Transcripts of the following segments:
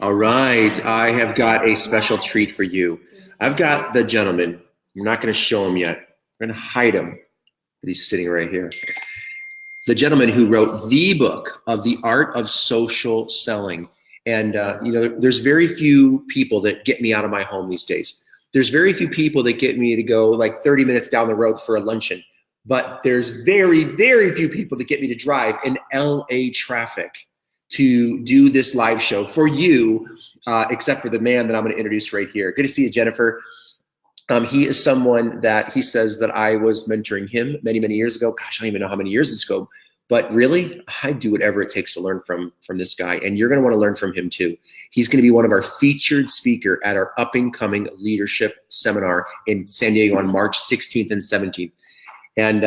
All right, I have got a special treat for you. I've got the gentleman. I'm not going to show him yet. I'm going to hide him. He's sitting right here. The gentleman who wrote the book of the art of social selling. And there's very few people that get me out of my home these days. There's very few people that get me to go like 30 minutes down the road for a luncheon. But there's very, very few people that get me to drive in LA traffic to do this live show for you, except for the man that I'm going to introduce right here. Good to see you, Jennifer. He is someone that he says that I was mentoring him many, many years ago. Gosh, I don't even know how many years ago. But really, I do whatever it takes to learn from this guy. And you're going to want to learn from him too. He's going to be one of our featured speaker at our up and coming leadership seminar in San Diego on March 16th and 17th. And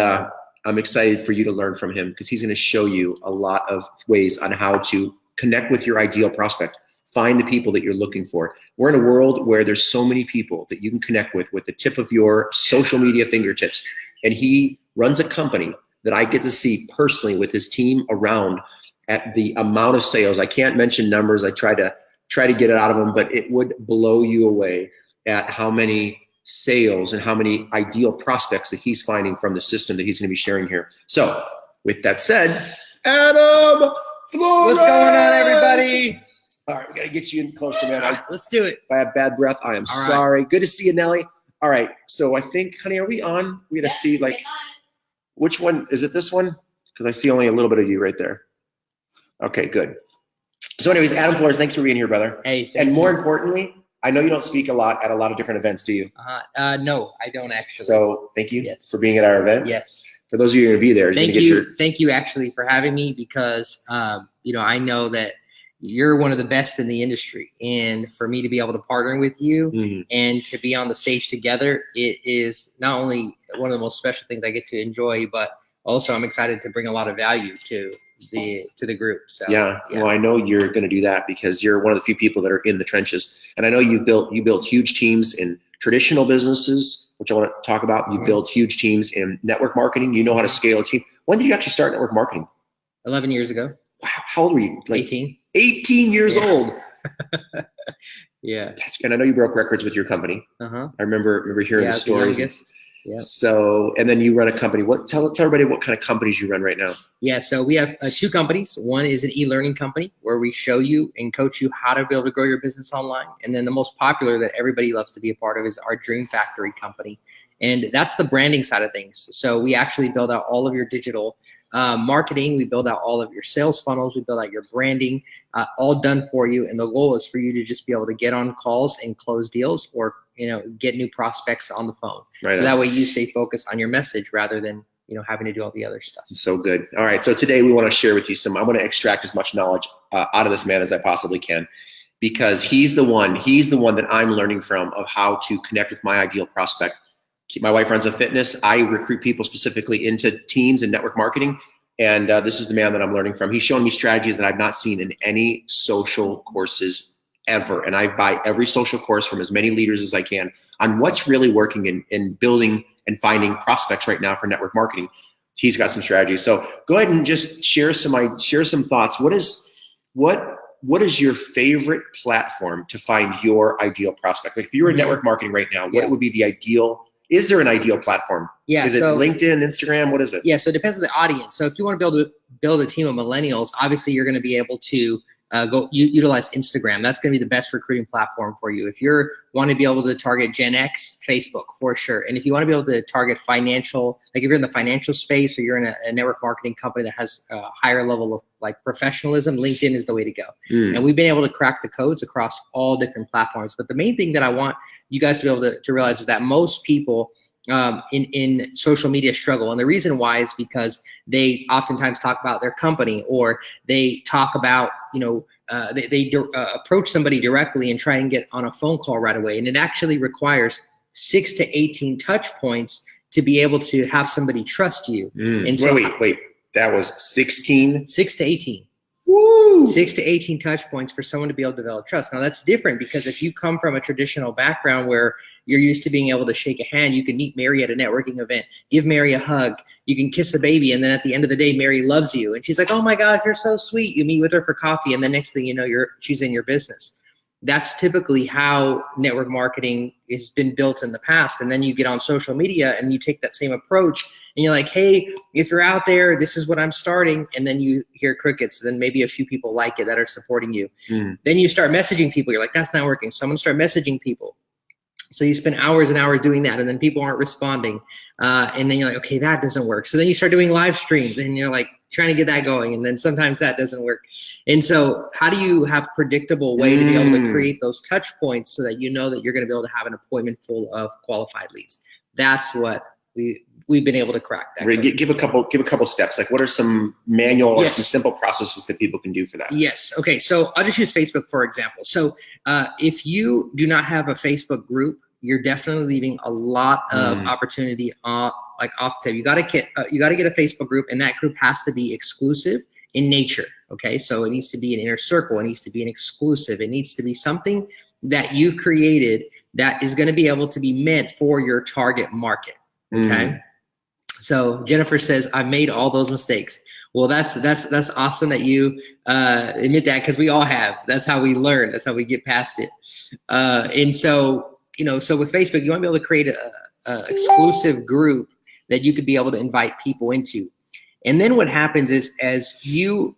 I'm excited for you to learn from him because he's going to show you a lot of ways on how to connect with your ideal prospect. Find the people that you're looking for. We're in a world where there's so many people that you can connect with the tip of your social media fingertips. And he runs a company that I get to see personally with his team around at the amount of sales. I can't mention numbers. I try to get it out of him, but it would blow you away at how many sales and how many ideal prospects that he's finding from the system that he's going to be sharing here. So with that said, Adam Flores! What's going on, everybody? All right, we got to get you in closer, man. Let's do it. If I have bad breath, I am sorry. Good to see you, Nelly. All right, so I think, honey, are we on? We got to see, like, which one? Is it this one? Because I see only a little bit of you right there. Okay, good. So anyways, Adam Flores, thanks for being here, brother. Hey. And more importantly, I know you don't speak a lot at a lot of different events, do you? No, I don't actually. So thank you Yes. for being at our event. Yes. For those of you who are going to be there, Thank you actually for having me because, I know that you're one of the best in the industry. And for me to be able to partner with you and to be on the stage together, it is not only one of the most special things I get to enjoy, but also I'm excited to bring a lot of value to the group. So yeah. Well, I know you're going to do that because you're one of the few people that are in the trenches. And I know you built huge teams in traditional businesses, which I want to talk about. You built huge teams in network marketing. You know how to scale a team. When did you actually start network markering? 11 years ago. Wow. How old were you? Like 18. 18 years old. Yeah. And I know you broke records with your company. I remember hearing the stories. The youngest. Yeah. So, and then you run a company. Tell everybody what kind of companies you run right now. Yeah. So we have two companies. One is an e-learning company where we show you and coach you how to be able to grow your business online. And then the most popular that everybody loves to be a part of is our Dream Factory company. And that's the branding side of things. So we actually build out all of your digital marketing. We build out all of your sales funnels. We build out your branding, all done for you. And the goal is for you to just be able to get on calls and close deals or, get new prospects on the phone. Right. So that way you stay focused on your message rather than, having to do all the other stuff. So good. All right. So today we want to share with you I want to extract as much knowledge out of this man as I possibly can, because he's the one that I'm learning from of how to connect with my ideal prospect. My wife runs a fitness. I recruit people specifically into teams and network marketing. And this is the man that I'm learning from. He's showing me strategies that I've not seen in any social courses ever. And I buy every social course from as many leaders as I can on what's really working in building and finding prospects right now for network marketing. He's got some strategies. So go ahead and just share some thoughts. What is your favorite platform to find your ideal prospect? Like if you were in network marketing right now, what would be the ideal? Is there an ideal platform? Yeah. Is it LinkedIn, Instagram? What is it? Yeah. So it depends on the audience. So if you want to build a team of millennials, obviously you're going to be able to utilize Instagram. That's going to be the best recruiting platform for you. If you want to be able to target Gen X, Facebook for sure. And if you want to be able to target financial, like if you're in the financial space or you're in a network marketing company that has a higher level of like professionalism, LinkedIn is the way to go. And we've been able to crack the codes across all different platforms. But the main thing that I want you guys to be able to realize is that most people in social media struggle. And the reason why is because they oftentimes talk about their company, or they talk about, they approach somebody directly and try and get on a phone call right away. And it actually requires 6 to 18 touch points to be able to have somebody trust you. And so wait. That was 16? 6 to 18. Woo! 6 to 18 touch points for someone to be able to develop trust. Now that's different because if you come from a traditional background where you're used to being able to shake a hand, you can meet Mary at a networking event, give Mary a hug, you can kiss a baby, and then at the end of the day, Mary loves you. And she's like, oh my God, you're so sweet. You meet with her for coffee, and the next thing you know, she's in your business. That's typically how network marketing has been built in the past. And then you get on social media and you take that same approach and you're like, hey, if you're out there, this is what I'm starting. And then you hear crickets. Then maybe a few people like it that are supporting you. Then you start messaging people. You're like, that's not working. So I'm going to start messaging people. So you spend hours and hours doing that, and then people aren't responding. And then you're like, okay, that doesn't work. So then you start doing live streams, and you're like trying to get that going, and then sometimes that doesn't work. And so how do you have a predictable way to be able to create those touch points so that you know that you're going to be able to have an appointment full of qualified leads? That's what we've been able to crack. That give a couple steps. Like, what are some manual or some simple processes that people can do for that? Yes. Okay. So I'll just use Facebook for example. So if you do not have a Facebook group, you're definitely leaving a lot of opportunity off the table. You got to get a Facebook group, and that group has to be exclusive in nature. Okay. So it needs to be an inner circle. It needs to be an exclusive. It needs to be something that you created that is going to be able to be meant for your target market. Okay. So Jennifer says, I've made all those mistakes. Well, that's awesome that you admit that, because we all have. That's how we learn. That's how we get past it. And so, so with Facebook, you want to be able to create a exclusive group that you could be able to invite people into. And then what happens is as you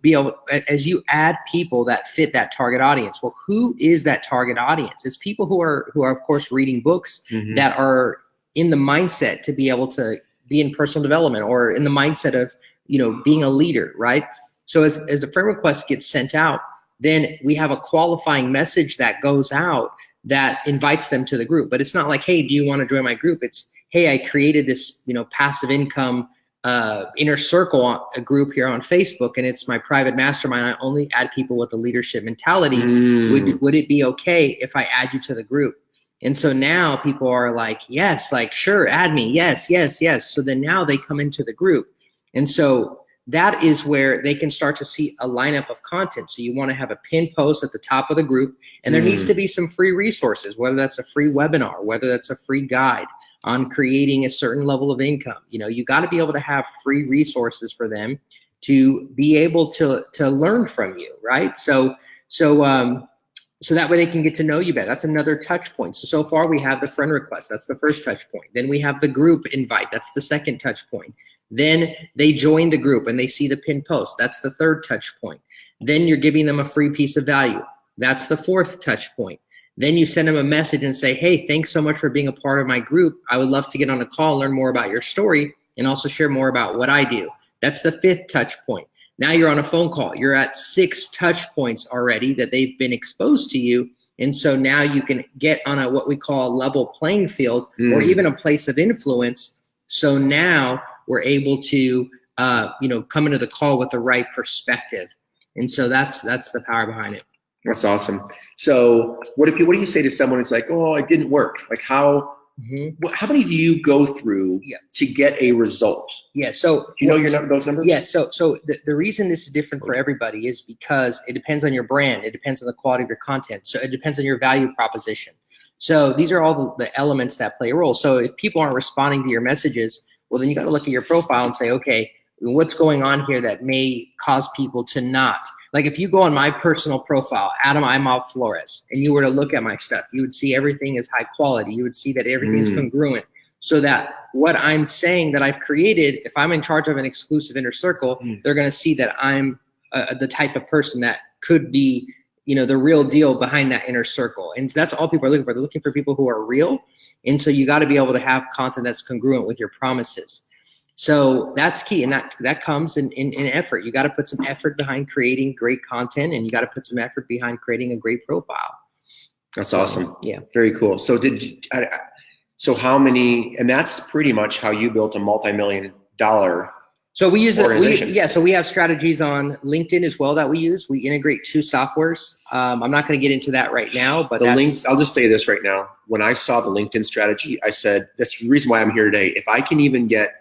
add people that fit that target audience, well, who is that target audience? It's people who are of course reading books, that are in the mindset to be able to be in personal development, or in the mindset of, being a leader, right? So as the friend request gets sent out, then we have a qualifying message that goes out that invites them to the group. But it's not like, hey, do you want to join my group? It's, hey, I created this, passive income inner circle, a group here on Facebook, and it's my private mastermind. I only add people with a leadership mentality. Would it be okay if I add you to the group? And so now people are like, yes, like, sure, add me. Yes, yes, yes. So then now they come into the group. And so that is where they can start to see a lineup of content. So you want to have a pinned post at the top of the group, and there needs to be some free resources, whether that's a free webinar, whether that's a free guide on creating a certain level of income. You got to be able to have free resources for them to be able to learn from you, right? So that way they can get to know you better. That's another touch point. So far we have the friend request. That's the first touch point. Then we have the group invite. That's the second touch point. Then they join the group and they see the pinned post. That's the third touch point. Then you're giving them a free piece of value. That's the fourth touch point. Then you send them a message and say, hey, thanks so much for being a part of my group. I would love to get on a call, learn more about your story, and also share more about what I do. That's the fifth touch point. Now you're on a phone call. You're at 6 touch points already that they've been exposed to you. And so now you can get on a what we call a level playing field, or even a place of influence. So now we're able to come into the call with the right perspective. And so that's the power behind it. That's awesome. So what do you say to someone who's like, oh, it didn't work? Like how many do you go through to get a result? Yeah. So do you know those numbers? Yeah. So the reason this is different for everybody is because it depends on your brand. It depends on the quality of your content. So it depends on your value proposition. So these are all the elements that play a role. So if people aren't responding to your messages, well, then you got to look at your profile and say, okay, what's going on here that may cause people to not? Like if you go on my personal profile, Adam Flores, and you were to look at my stuff, you would see everything is high quality. You would see that everything's congruent, so that what I'm saying that I've created, if I'm in charge of an exclusive inner circle, they're going to see that I'm the type of person that could be, the real deal behind that inner circle. And that's all people are looking for. They're looking for people who are real. And so you got to be able to have content that's congruent with your promises. So that's key, and that comes in effort. You got to put some effort behind creating great content, and you got to put some effort behind creating a great profile. That's awesome. Yeah, very cool. So how many? And that's pretty much how you built a multi-million-dollar. So we use it. So we have strategies on LinkedIn as well that we use. We integrate 2 softwares. I'm not going to get into that right now, but I'll just say this right now. When I saw the LinkedIn strategy, I said that's the reason why I'm here today. If I can even get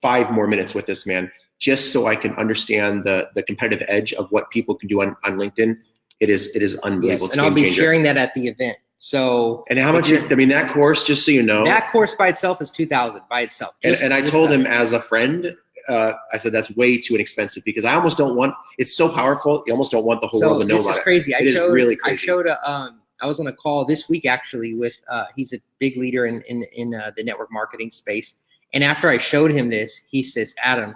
5 more minutes with this man, just so I can understand the competitive edge of what people can do on LinkedIn, it is unbelievable. Yes, and I'll be sharing that at the event. So, and how much? That course, just so you know, that course by itself is $2,000 by itself. And I told him as a friend, I said that's way too inexpensive, because I almost don't want. It's so powerful. You almost don't want the whole world to know about it. This is crazy. I showed a I was on a call this week actually with he's a big leader in the network marketing space. And after I showed him this, he says, Adam,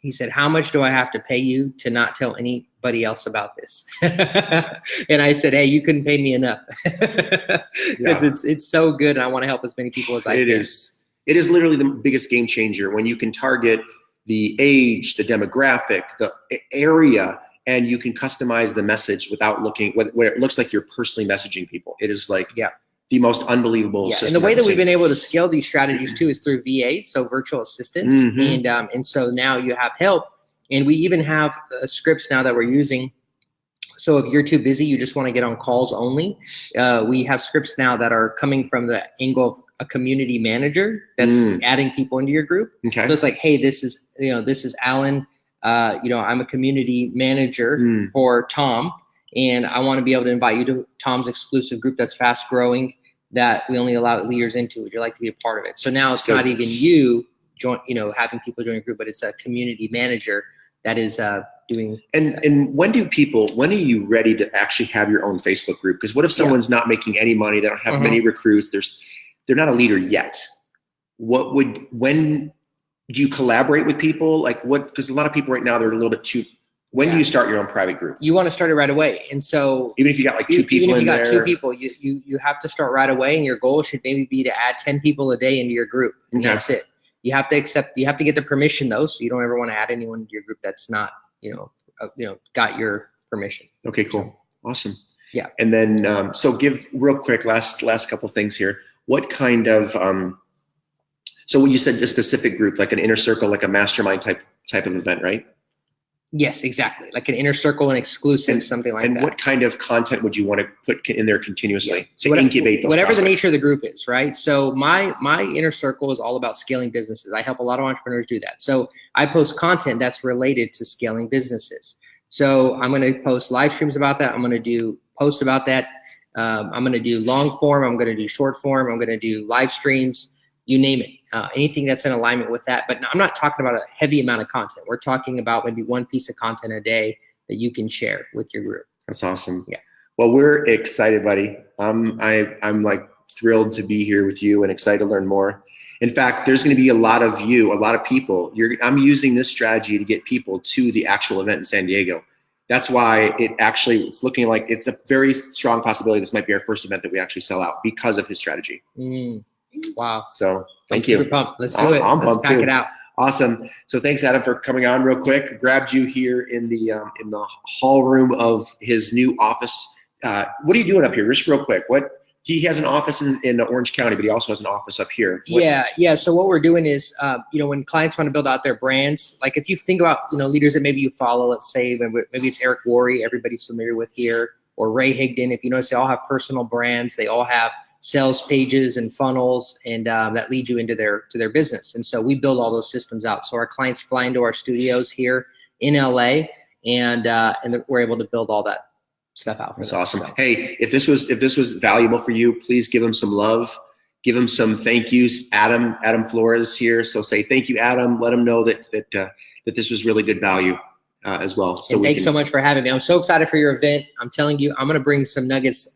he said, how much do I have to pay you to not tell anybody else about this? And I said, hey, you couldn't pay me enough because it's so good. And I want to help as many people as I can. It is literally the biggest game changer when you can target the age, the demographic, the area, and you can customize the message without looking where it looks like you're personally messaging people. It is like the most unbelievable system. And the way that we've been able to scale these strategies too is through VAs, so virtual assistants. And so now you have help, and we even have scripts now that we're using. So if you're too busy, you just want to get on calls only, we have scripts now that are coming from the angle of a community manager that's adding people into your group. Okay. So it's like, hey, this is Alan. I'm a community manager for Tom, and I want to be able to invite you to Tom's exclusive group that's fast growing that we only allow leaders into. Would you like to be a part of it? So now it's not even you having people join your group, but it's a community manager that is doing. And when are you ready to actually have your own Facebook group? Because what if someone's not making any money? They don't have many recruits. They're not a leader yet. When do you collaborate with people? Like because a lot of people right now, they're a little bit too. When do you start your own private group? You want to start it right away. And so even if you got like two people in there. Even if you got 2 people, you have to start right away. And your goal should maybe be to add 10 people a day into your group. And that's it. You have to get the permission though. So you don't ever want to add anyone to your group that's not, got your permission. Okay, cool. Awesome. Yeah. And then, so give real quick, last couple things here. What kind of, so you said a specific group, like an inner circle, like a mastermind type of event, right? Yes, exactly. Like an inner circle and exclusive, something like that. And what kind of content would you want to put in there continuously to incubate those whatever prospects? The nature of the group is, right? So my inner circle is all about scaling businesses. I help a lot of entrepreneurs do that. So I post content that's related to scaling businesses. So I'm going to post live streams about that. I'm going to do posts about that. I'm going to do long form. I'm going to do short form. I'm going to do live streams. You name it, anything that's in alignment with that. But I'm not talking about a heavy amount of content. We're talking about maybe one piece of content a day that you can share with your group. That's awesome. Yeah. Well, we're excited, buddy. I'm like thrilled to be here with you and excited to learn more. In fact, there's going to be a lot of people. I'm using this strategy to get people to the actual event in San Diego. That's why it's looking like it's a very strong possibility this might be our first event that we actually sell out because of his strategy. Wow. So thank you. Super pumped. Let's do it. I'm Let's pumped pack too. it out. Awesome. So thanks, Adam, for coming on real quick. Grabbed you here in the hall room of his new office. What are you doing up here? Just real quick. He has an office in Orange County, but he also has an office up here. Yeah. So what we're doing is, when clients want to build out their brands, like if you think about, leaders that maybe you follow, let's say maybe it's Eric Worre, everybody's familiar with here, or Ray Higdon. If you notice, they all have personal brands. They all have sales pages and funnels, and that lead you into their business. And so we build all those systems out. So our clients fly into our studios here in LA, and we're able to build all that stuff out. That's awesome. So. Hey, if this was valuable for you, please give him some love, give him some thank yous. Adam Flores here. So say thank you, Adam. Let him know that this was really good value as well. So thanks so much for having me. I'm so excited for your event. I'm telling you, I'm going to bring some nuggets.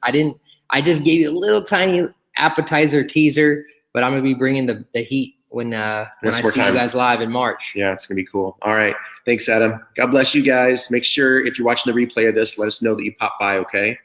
I just gave you a little tiny appetizer teaser, but I'm going to be bringing the heat when I see you guys live in March. Yeah, it's going to be cool. All right. Thanks, Adam. God bless you guys. Make sure if you're watching the replay of this, let us know that you popped by, okay?